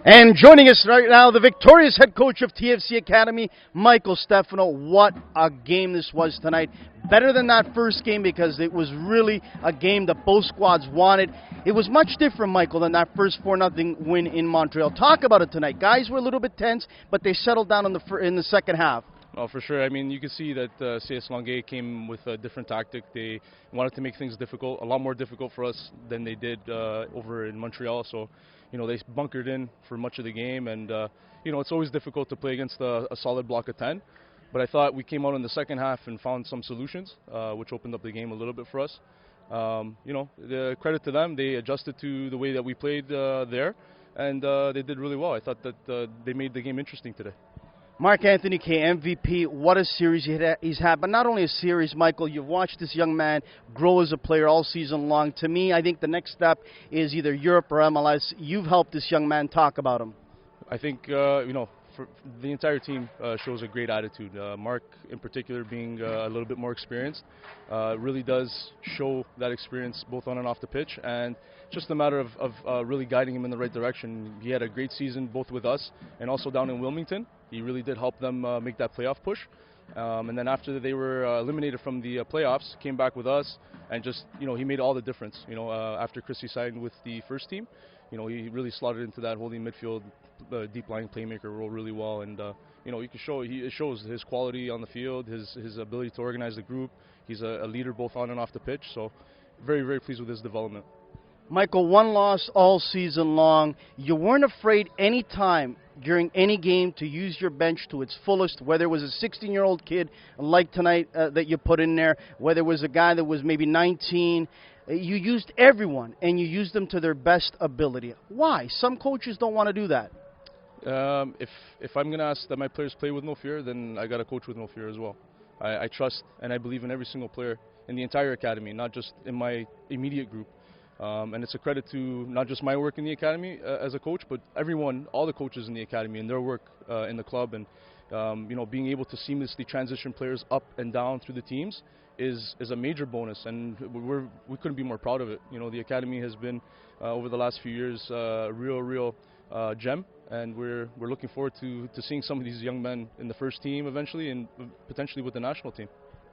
And joining us right now, the victorious head coach of TFC Academy, Michael Stefano. What a game this was tonight. Better than that first game because it was really a game that both squads wanted. It was much different, Michael, than that first 4-0 win in Montreal. Talk about it tonight. Guys were a little bit tense, but they settled down in the second half. Oh, for sure. I mean, you can see that CS Longueuil came with a different tactic. They wanted to make things difficult, a lot more difficult for us than they did over in Montreal. So, you know, they bunkered in for much of the game, and you know, it's always difficult to play against a solid block of 10. But I thought we came out in the second half and found some solutions, which opened up the game a little bit for us. You know, the credit to them, they adjusted to the way that we played there, and they did really well. I thought that they made the game interesting today. Marc Anthony, MVP, what a series he's had. But not only a series, Michael, you've watched this young man grow as a player all season long. To me, I think the next step is either Europe or MLS. You've helped this young man. Talk about him. I think, you know, the entire team shows a great attitude. Marc, in particular, being a little bit more experienced, really does show that experience both on and off the pitch, and just a matter of really guiding him in the right direction. He had a great season both with us and also down in Wilmington. He really did help them make that playoff push. And then after they were eliminated from the playoffs, came back with us, and just, you know, he made all the difference. You know, after Christie signed with the first team, you know, he really slotted into that holding midfield, deep line playmaker role really well, and you know, you can show it shows his quality on the field, his ability to organize the group. He's a leader both on and off the pitch, so very, very pleased with his development. Michael, one loss all season long. You weren't afraid any time during any game to use your bench to its fullest, whether it was a 16-year-old kid like tonight that you put in there, whether it was a guy that was maybe 19. You used everyone, and you used them to their best ability. Why? Some coaches don't want to do that. If I'm going to ask that my players play with no fear, then I got to coach with no fear as well. I trust and I believe in every single player in the entire academy, not just in my immediate group. And it's a credit to not just my work in the academy as a coach, but everyone, all the coaches in the academy and their work in the club, and you know, being able to seamlessly transition players up and down through the teams is a major bonus, and we couldn't be more proud of it. You know, the academy has been over the last few years a real gem, and we're looking forward to seeing some of these young men in the first team eventually, and potentially with the national team.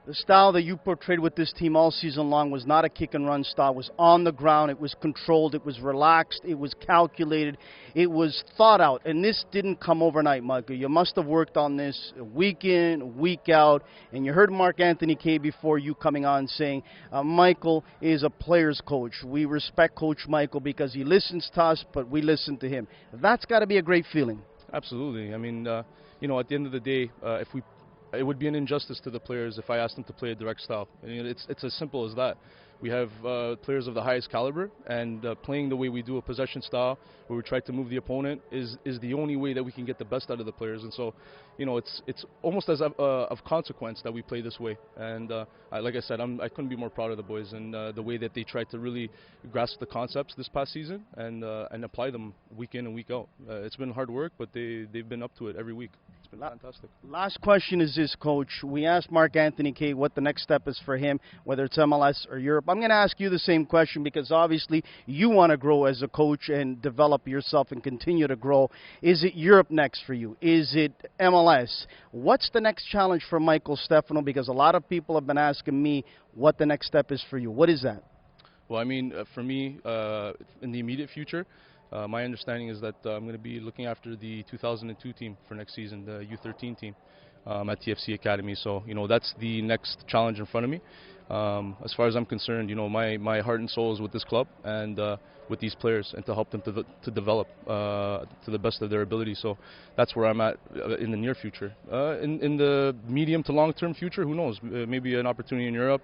The style that you portrayed with this team all season long was not a kick-and-run style. It was on the ground. It was controlled. It was relaxed. It was calculated. It was thought out. And this didn't come overnight, Michael. You must have worked on this week in, week out. And you heard Marc Anthony before you coming on saying, Michael is a player's coach. We respect Coach Michael because he listens to us, but we listen to him. That's got to be a great feeling. Absolutely. I mean, you know, at the end of the day, it would be an injustice to the players if I asked them to play a direct style. I mean, it's as simple as that. We have players of the highest caliber, and playing the way we do, a possession style where we try to move the opponent, is the only way that we can get the best out of the players. And so, you know, it's almost as of consequence that we play this way. And like I said, I couldn't be more proud of the boys and the way that they tried to really grasp the concepts this past season and apply them week in and week out. It's been hard work, but they've been up to it every week. It's been fantastic. Last question is this, Coach. We asked Marc Anthony what the next step is for him, whether it's MLS or Europe. I'm going to ask you the same question because obviously you want to grow as a coach and develop yourself and continue to grow. Is it Europe next for you? Is it MLS? What's the next challenge for Michael Stefano? Because a lot of people have been asking me what the next step is for you. What is that? Well, I mean, for me, in the immediate future, my understanding is that I'm going to be looking after the 2002 team for next season, the U13 team at TFC Academy. So, you know, that's the next challenge in front of me. As far as I'm concerned, you know, my heart and soul is with this club and with these players, and to help them to develop to the best of their ability. So that's where I'm at in the near future. In the medium to long-term future, who knows? Maybe an opportunity in Europe.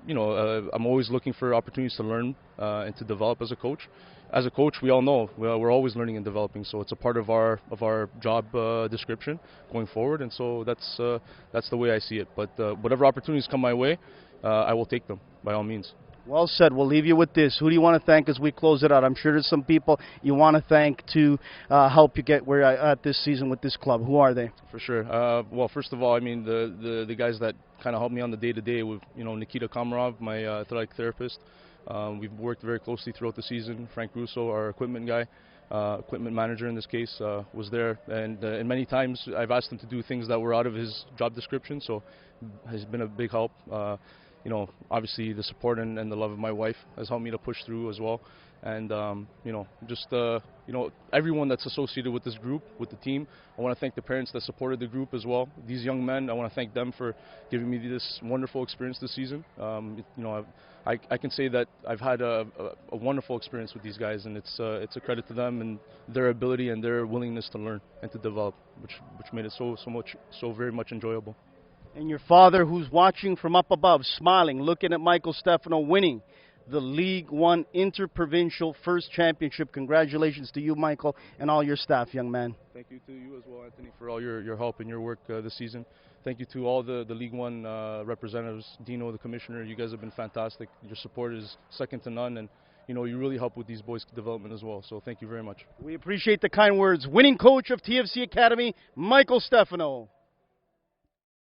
You know, I'm always looking for opportunities to learn and to develop as a coach. As a coach, we all know we're always learning and developing, so it's a part of our job description going forward, and so that's the way I see it. But whatever opportunities come my way, I will take them by all means. Well said. We'll leave you with this. Who do you want to thank as we close it out? I'm sure there's some people you want to thank to help you get where you're at this season with this club. Who are they? For sure. Well, first of all, I mean the guys that kind of help me on the day-to-day with, you know, Nikita Komarov, my athletic therapist. We've worked very closely throughout the season. Frank Russo, our equipment guy. equipment manager in this case, was there, and many times I've asked him to do things that were out of his job description, so has been a big help. You know, obviously the support and the love of my wife has helped me to push through as well. And you know, just you know, everyone that's associated with this group, with the team. I want to thank the parents that supported the group as well. These young men, I want to thank them for giving me this wonderful experience this season. You know, I can say that I've had a wonderful experience with these guys, and it's a credit to them and their ability and their willingness to learn and to develop, which made it so very much enjoyable. And your father, who's watching from up above, smiling, looking at Michael Stefano winning the League One Inter-Provincial First Championship. Congratulations to you, Michael, and all your staff, young man. Thank you to you as well, Anthony, for all your help and your work this season. Thank you to all the League One representatives, Dino, the commissioner. You guys have been fantastic. Your support is second to none, and you know, you really help with these boys' development as well. So thank you very much. We appreciate the kind words. Winning coach of TFC Academy, Michael Stefano.